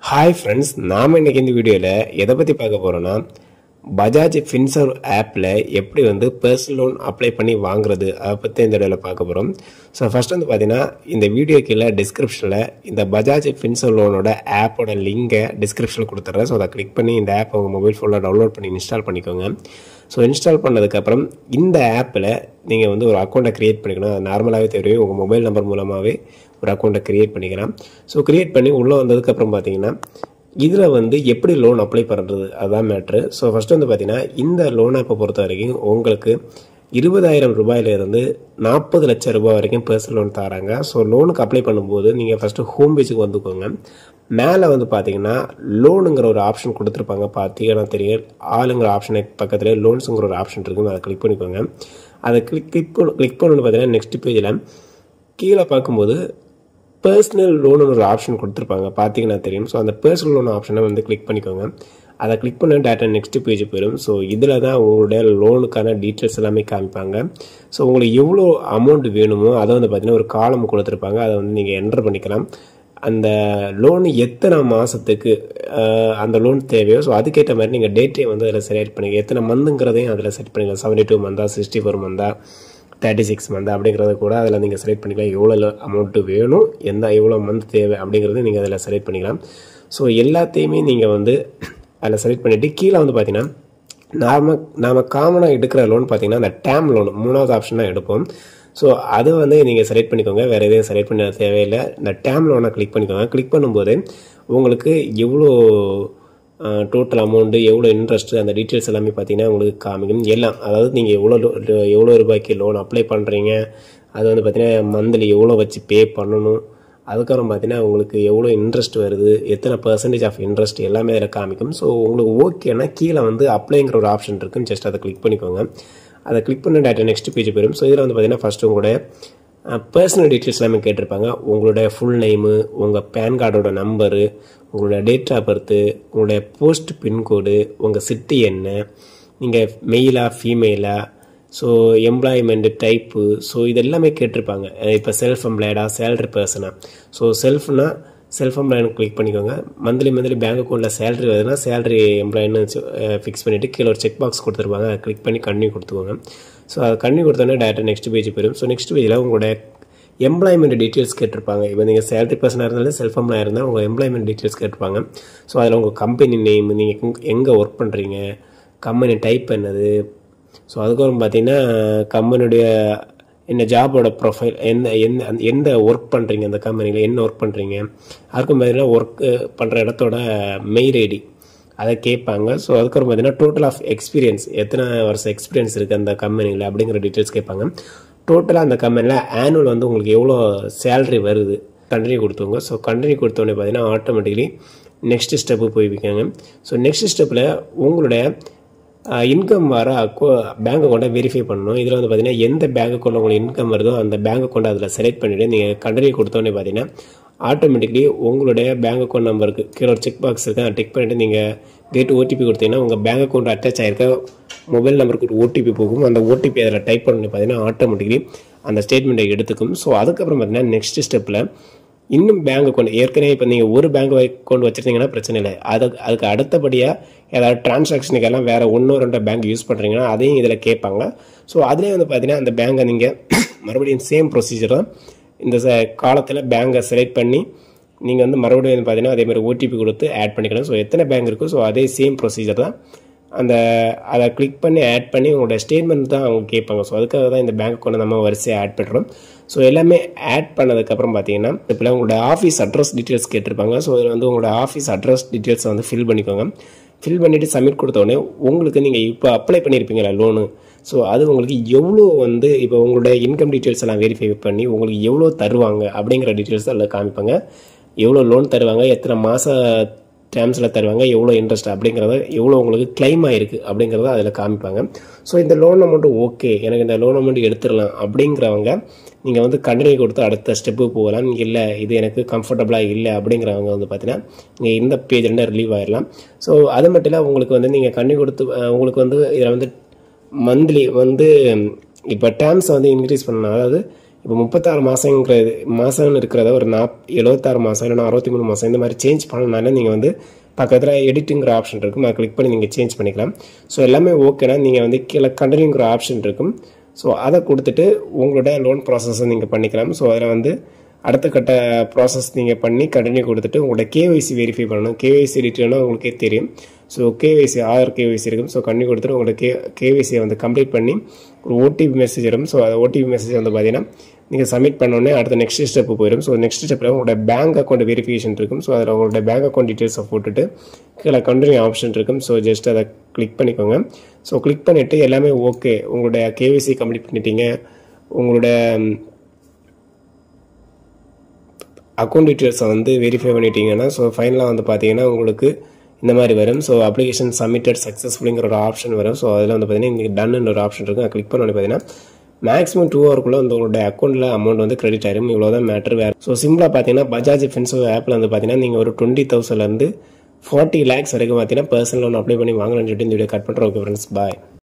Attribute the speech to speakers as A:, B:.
A: Hi friends, நாம இன்னைக்கு இந்த வீடியோல எதை பத்தி பார்க்க போறோம்னா பஜாஜ் ஃபின்சர்வ் ஆப்ல எப்படி வந்து பர்சனல் லோன் அப்ளை பண்ணி வாங்குறது அதை பத்தி இந்த வீடியோல பார்க்க போறோம். ஸோ ஃபர்ஸ்ட் வந்து பாத்தீங்கன்னா இந்த வீடியோ கீழே டிஸ்கிரிப்ஷன்ல இந்த பஜாஜ் ஃபின்சர்வ் லோனோட ஆப்போட லிங்கை டிஸ்கிரிப்ஷனில் கொடுத்துட்றேன். ஸோ அதை கிளிக் பண்ணி இந்த ஆப் உங்கள் மொபைல் ஃபோனில் டவுன்லோட் பண்ணி இன்ஸ்டால் பண்ணிக்கோங்க. ஸோ இன்ஸ்டால் பண்ணதுக்கப்புறம் இந்த ஆப்பில் நீங்கள் வந்து ஒரு அக்கௌண்ட்டை க்ரியேட் பண்ணிக்கணும். அது நார்மலாகவே தெரியும், உங்கள் மொபைல் நம்பர் மூலமாகவே ஒரு அக்கௌண்ட்டை க்ரியேட் பண்ணிக்கலாம். ஸோ க்ரியேட் பண்ணி உள்ளே வந்ததுக்கப்புறம் பார்த்தீங்கன்னா இதில் வந்து எப்படி லோன் அப்ளை பண்ணுறது அதுதான் மேட்ரு. ஸோ ஃபஸ்ட்டு வந்து பார்த்தீங்கன்னா இந்த லோன் ஆப்பை பொறுத்த வரைக்கும் உங்களுக்கு 20,000 ரூபாயிலிருந்து 40 லட்சம் ரூபாய் வரைக்கும் பர்சனல் லோன் தராங்க. ஸோ லோனுக்கு அப்ளை பண்ணும்போது நீங்கள் ஃபஸ்ட்டு ஹோம் பேஜுக்கு வந்துக்கோங்க. மேலே வந்து பார்த்தீங்கன்னா லோனுங்கிற ஒரு ஆப்ஷன் கொடுத்துருப்பாங்க, பார்த்தீங்கன்னா தெரியும். ஆளுங்கிற ஆப்ஷனுக்கு பக்கத்தில் லோன்ஸுங்கிற ஒரு ஆப்ஷன் இருக்குன்னு அதை கிளிக் பண்ணிக்கோங்க. அதை கிளிக் பண்ணணுன்னு பார்த்தீங்கன்னா நெக்ஸ்ட் பேஜில் கீழே பார்க்கும்போது பர்சனல் லோனு ஒரு ஆப்ஷன் கொடுத்துருப்பாங்க, பார்த்தீங்கன்னா தெரியும். ஸோ அந்த பர்சனல் லோன் ஆப்ஷனை வந்து கிளிக் பண்ணிக்கோங்க. அதை கிளிக் பண்ண டேட்டா நெக்ஸ்ட் பேஜ் போயிடும். ஸோ இதில் தான் உங்களுடைய லோனுக்கான டீட்டெயில்ஸ் எல்லாமே காமிப்பாங்க. ஸோ உங்களுக்கு எவ்வளோ அமௌண்ட் வேணுமோ அதை வந்து பார்த்தீங்கன்னா ஒரு காலம் கொடுத்துருப்பாங்க, அதை வந்து நீங்கள் என்டர் பண்ணிக்கலாம். அந்த லோனு எத்தனை மாதத்துக்கு அந்த லோன் தேவையோ ஸோ அதுக்கேற்ற மாதிரி நீங்கள் டேட்டை வந்து அதில் செலக்ட் பண்ணிக்க, எத்தனை மந்த்துங்கிறதையும் அதில் செலக்ட் பண்ணிக்கலாம். 72 மந்த்தா, 64 மந்த்தா, 36 மந்த் அப்படிங்கிறத கூட அதில் நீங்கள் செலக்ட் பண்ணிக்கலாம். எவ்வளோ அமௌண்ட்டு வேணும், எவ்வளோ மந்த் தேவை அப்படிங்கிறத நீங்கள் அதில் செலக்ட் பண்ணிக்கலாம். ஸோ எல்லாத்தையுமே நீங்கள் வந்து அதில் செலக்ட் பண்ணிவிட்டு கீழே வந்து பார்த்தீங்கன்னா நாம் காமனாக எடுக்கிற லோன் பார்த்தீங்கன்னா அந்த டேம் லோன் 3வது ஆப்ஷன் தான் எடுப்போம். ஸோ அது வந்து நீங்கள் செலக்ட் பண்ணிக்கோங்க, வேறு எதையும் செலக்ட் பண்ண தேவையில்லை. இந்த டேம் லோனை கிளிக் பண்ணிக்கோங்க. கிளிக் பண்ணும்போது உங்களுக்கு எவ்வளோ டோட்டல் அமௌண்ட்டு, எவ்வளோ இன்ட்ரெஸ்ட்டு, அந்த டீட்டெயில்ஸ் எல்லாமே பார்த்தீங்கன்னா உங்களுக்கு காமிக்கும். எல்லாம் அதாவது நீங்கள் எவ்வளோ ரூபாய்க்கு லோன் அப்ளை பண்ணுறீங்க, அது வந்து பார்த்தீங்கன்னா மந்த்லி எவ்வளோ வச்சு பே பண்ணணும், அதுக்கப்புறம் பார்த்தீங்கன்னா உங்களுக்கு எவ்வளோ இன்ட்ரெஸ்ட் வருது, எத்தனை பர்சன்டேஜ் ஆஃப் இன்ட்ரெஸ்ட் எல்லாமே அதில் காமிக்கும். ஸோ உங்களுக்கு ஓகேன்னா கீழே வந்து அப்ளைங்கிற ஒரு ஆப்ஷன் இருக்குன்னு ஜஸ்ட் அதை கிளிக் பண்ணிக்கோங்க. அதை கிளிக் பண்ண டேட்டா நெக்ஸ்ட் பேஜ் போயிடும். ஸோ இதில் வந்து பார்த்தீங்கன்னா ஃபஸ்ட்டு உங்களோட பர்சனல் டீட்டெயில்ஸ் எல்லாமே கேட்டிருப்பாங்க. உங்களோட ஃபுல் நேமு, உங்கள் பேன் கார்டோட நம்பரு, உங்களோட டேட் ஆஃப் பர்த்து, உங்களுடைய போஸ்ட் பின்கோடு, உங்கள் சிட்டி என்ன, நீங்கள் மெயிலா ஃபீமெயிலா, ஸோ எம்ப்ளாய்மெண்ட்டு டைப்பு, ஸோ இது எல்லாமே கேட்டிருப்பாங்க. இப்போ செல்ஃப் எம்ப்ளாய்டா, சேலரி பர்சனா. ஸோ செல்ஃப் எம்ப்ளாய்னு கிளிக் பண்ணிக்கோங்க. மந்த்லி பேங்க் அக்கௌண்ட்டில் சேலரி வருதுன்னா சேலரி எம்ப்ளாயின்னு ஃபிக்ஸ் பண்ணிவிட்டு கீழே ஒரு செக் பாக்ஸ் கொடுத்துருப்பாங்க, அதை கிளிக் பண்ணி கன்டினியூ கொடுத்துக்கோங்க. ஸோ அதை கன்டினியூ கொடுத்தோன்னே டேரெக்டாக நெக்ஸ்ட் பேஜ் போயிடும். ஸோ நெக்ஸ்ட் பேஜில் உங்களோட எம்ப்ளாய்மெண்ட் டீட்டெயில்ஸ் கேட்டிருப்பாங்க. இப்போ நீங்கள் சேலரி பர்சனாக இருந்தாலும் செல்ஃப் எம்ப்ளாய் இருந்தால் உங்கள் எம்ப்ளாய்மெண்ட் டீட்டெயில்ஸ் கேட்டிருப்பாங்க. ஸோ அதில் உங்கள் கம்பெனி நேம், நீங்கள் எங்கே ஒர்க் பண்ணுறீங்க, கம்பெனி டைப் என்னது, ஸோ அதுக்கப்புறம் பார்த்தீங்கன்னா கம்பெனியுடைய என்ன ஜாபோட ப்ரொஃபைல், எந்த ஒர்க் பண்ணுறீங்க, அந்த கம்பெனியில் என்ன ஒர்க் பண்ணுறீங்க, அதுக்கும் பார்த்தீங்கன்னா ஒர்க் பண்ணுற இடத்தோட மெயில் ஐடி அதை கேட்பாங்க. ஸோ அதுக்கப்புறம் பார்த்தீங்கன்னா டோட்டல் ஆஃப் எக்ஸ்பீரியன்ஸ், எத்தனை வருஷம் எக்ஸ்பீரியன்ஸ் இருக்குது அந்த கம்பெனியில் அப்படிங்கிற டீட்டெயில்ஸ் கேட்பாங்க. டோட்டலாக அந்த கம்பெனியில் ஆனுவல் வந்து உங்களுக்கு எவ்வளோ சேலரி வருது கண்டினியூ கொடுத்துங்க. ஸோ கண்டினியூ கொடுத்தோடனே பார்த்தீங்கன்னா ஆட்டோமேட்டிக்கலி நெக்ஸ்ட் ஸ்டெப்பு போய்விக்காங்க. ஸோ நெக்ஸ்ட் ஸ்டெப்பில் உங்களுடைய இன்கம் வர பேங்க் அக்கௌண்ட்டை வெரிஃபை பண்ணணும். இதில் வந்து பார்த்தீங்கன்னா எந்த பேங்க் அக்கௌண்ட்டில் உங்களுக்கு இன்கம் வருதோ அந்த பேங்க் அக்கௌண்ட்டை அதில் செலக்ட் பண்ணிவிட்டு நீங்கள் கண்டினியூ கொடுத்தோடனே பார்த்தீங்கன்னா ஆட்டோமேட்டிக்லி உங்களுடைய பேங்க் அக்கௌண்ட் நம்பருக்கு கீழே ஒரு செக் பாக்ஸ் இருக்குது, அதை டிக் பண்ணிவிட்டு நீங்கள் கேட்டு ஓடிபி கொடுத்தீங்கன்னா உங்கள் பேங்க் அக்கௌண்ட் அட்டாச் ஆகிருக்க மொபைல் நம்பருக்கு ஒரு ஓடிபி போகும். அந்த ஓடிபி அதில் டைப் பண்ணி பார்த்தீங்கன்னா ஆட்டோமேட்டிக்லி அந்த ஸ்டேட்மெண்ட்டை எடுத்துக்கும். ஸோ அதுக்கப்புறம் பார்த்தீங்கன்னா நெக்ஸ்ட் ஸ்டெப்பில் இன்னும் பேங்க் அக்கௌண்ட், ஏற்கனவே இப்போ நீங்கள் ஒரு பேங்க் அக்கௌண்ட் வச்சுருந்தீங்கன்னா பிரச்சனை இல்லை, அதுக்கு அடுத்தபடியாக ஏதாவது டிரான்சாக்ஷனுக்கு எல்லாம் வேறு 1-2 பேங்க் யூஸ் பண்ணுறீங்கன்னா அதையும் இதில் கேட்பாங்க. ஸோ அதிலே வந்து பார்த்தீங்கன்னா அந்த பேங்கை நீங்கள் மறுபடியும் சேம் ப்ரொசீஜர் தான். இந்த காலத்தில் பேங்கை செலக்ட் பண்ணி நீங்கள் வந்து மறுபடியும் வந்து பார்த்தீங்கன்னா அதேமாதிரி ஓடிபி கொடுத்து ஆட் பண்ணிக்கலாம். ஸோ எத்தனை பேங்க் இருக்கும் ஸோ அதே சேம் ப்ரொசீஜர் தான். அதை கிளிக் பண்ணி ஆட் பண்ணி உங்களோட ஸ்டேட்மெண்ட் தான் அவங்க கேட்பாங்க. ஸோ அதுக்காக தான் இந்த பேங்க் அக்கௌண்ட் நம்ம வரிசையாக ஆட் பண்ணுறோம். ஸோ எல்லாமே ஆட் பண்ணதுக்கப்புறம் பார்த்தீங்கன்னா இப்போ உங்களோட ஆஃபீஸ் அட்ரஸ் டீட்டெயில்ஸ் கேட்டிருப்பாங்க. ஸோ இதில் வந்து உங்களோட ஆஃபீஸ் அட்ரஸ் டீட்டெயில்ஸை வந்து ஃபில் பண்ணிக்கோங்க. ஃபில் பண்ணிவிட்டு சப்மிட் கொடுத்தோடனே உங்களுக்கு நீங்கள் இப்போ அப்ளை பண்ணியிருப்பீங்களா லோனு, ஸோ அது உங்களுக்கு எவ்வளோ வந்து இப்போ உங்களோட இன்கம் டீட்டெயில்ஸ் எல்லாம் வெரிஃபை பண்ணி உங்களுக்கு எவ்வளோ தருவாங்க அப்படிங்கிற டீட்டெயில்ஸ் அதில் காமிப்பாங்க. எவ்வளோ லோன் தருவாங்க, எத்தனை மாத டேர்ம்ஸில் தருவாங்க, எவ்வளோ இன்ட்ரெஸ்ட் அப்படிங்கிறத, எவ்வளோ உங்களுக்கு கிளைம் ஆகிருக்கு அப்படிங்கிறத அதில் காமிப்பாங்க. ஸோ இந்த லோன் அமௌண்ட்டு ஓகே, எனக்கு இந்த லோன் அமௌண்ட் எடுத்துடலாம் அப்படிங்கிறவங்க நீங்கள் வந்து கண்டினியூ கொடுத்து அடுத்த ஸ்டெப்பு போகலாம். இல்லை இது எனக்கு கம்ஃபர்டபுளாக இல்லை அப்படிங்கிறவங்க வந்து பார்த்தீங்கன்னா நீங்கள் இந்த பேஜ்லேருந்து ரிலீவ் ஆகிடலாம். ஸோ அது மட்டும் இல்லை உங்களுக்கு வந்து நீங்கள் கண்டினியூ கொடுத்து உங்களுக்கு வந்து இதில் வந்து மந்த்லி வந்து இப்போ டேர்ம்ஸை வந்து இன்க்ரீஸ் பண்ணலாம். அதாவது இப்போ 36 மாதம்னு இருக்கிறத ஒரு 76 மாதம் இல்லைனா 63 மாதம் இந்த மாதிரி சேஞ்ச் பண்ணனால நீங்கள் வந்து பக்கத்தில் எடிட்டுங்கிற ஆப்ஷன் இருக்கும், அதை கிளிக் பண்ணி நீங்கள் சேஞ்ச் பண்ணிக்கலாம். ஸோ எல்லாமே ஓகேனா நீங்கள் வந்து கீழே கண்டினியூங்கிற ஆப்ஷன் இருக்கும். ஸோ அதை கொடுத்துட்டு உங்களோட லோன் ப்ராசஸை நீங்கள் பண்ணிக்கலாம். ஸோ அதில் வந்து அடுத்த கட்ட ப்ராசஸ் நீங்கள் பண்ணி கண்டினியூ கொடுத்துட்டு உங்களோட கேஒய்சி வெரிஃபை பண்ணணும். கேஒய்சி டீட்டெயில்னா உங்களுக்கே தெரியும். ஸோ கேஒய்சி ஆதார் கேஒய்சி இருக்கும். ஸோ கண்டினியூ கொடுத்துட்டு உங்களோட கேஒய்சியை வந்து கம்ப்ளீட் பண்ணி ஒரு ஓடிபி மெசேஜ் வரும். ஸோ அந்த ஓடிபி மெசேஜ் வந்து பார்த்தீங்கன்னா நீங்கள் சப்மிட் பண்ணோடனே அடுத்த நெக்ஸ்ட் ஸ்டெப்பு போயிடும். ஸோ நெக்ஸ்ட் ஸ்டெப்பில் உங்களோட பேங்க் அக்கௌண்ட் வெரிஃபிகேஷன் இருக்கும். ஸோ அதில் உங்களோட பேங்க் அக்கௌண்ட் டீட்டெயில்ஸை போட்டுட்டு கீழே கண்டினியூ ஆப்ஷன் இருக்கும். ஸோ ஜஸ்ட் அதை கிளிக் பண்ணிக்கோங்க. ஸோ கிளிக் பண்ணிவிட்டு எல்லாமே ஓகே, உங்களோட கேஒய்சி கம்ப்ளீட் பண்ணிட்டீங்க, உங்களோட அக்கௌண்ட் டீட்டெயில்ஸை வந்து வெரிஃபை பண்ணிட்டீங்கன்னா ஸோ ஃபைனலாக வந்து பார்த்தீங்கன்னா உங்களுக்கு இந்த மாதிரி வரும். ஸோ அப்ளிகேஷன் சப்மிட்டட் சக்ஸஸ்ஃபுல்லிங்கிற ஒரு ஆப்ஷன் வரும். ஸோ அதில் வந்து பார்த்தீங்கன்னா இங்கே டன்னு ஒரு ஆப்ஷன் இருக்கும். கிளிக் பண்ணி பார்த்தீங்கன்னா மேக்ஸிமம் 2 ஹவருக்குள்ளே வந்து உங்களோட அக்கௌண்ட்டில் அமௌண்ட் வந்து கிரெடிட் ஆயிரும். இவ்வளோ தான் மேட்ரு. வேறு ஸோ சிம்பிளாக பார்த்தீங்கன்னா பஜாஜ் ஃபின்சர்வ் ஆப்பில் வந்து பார்த்தீங்கன்னா நீங்கள் ஒரு 20,000லேருந்து 40 lakhs வரைக்கும் பார்த்தீங்கன்னா பர்சனல் லோன் அப்ளை பண்ணி வாங்கலாம்னு சொல்லிட்டு இந்த வீடியோ கட் பண்ணுறோம். ஓகே ஃப்ரெண்ட்ஸ், பாய்.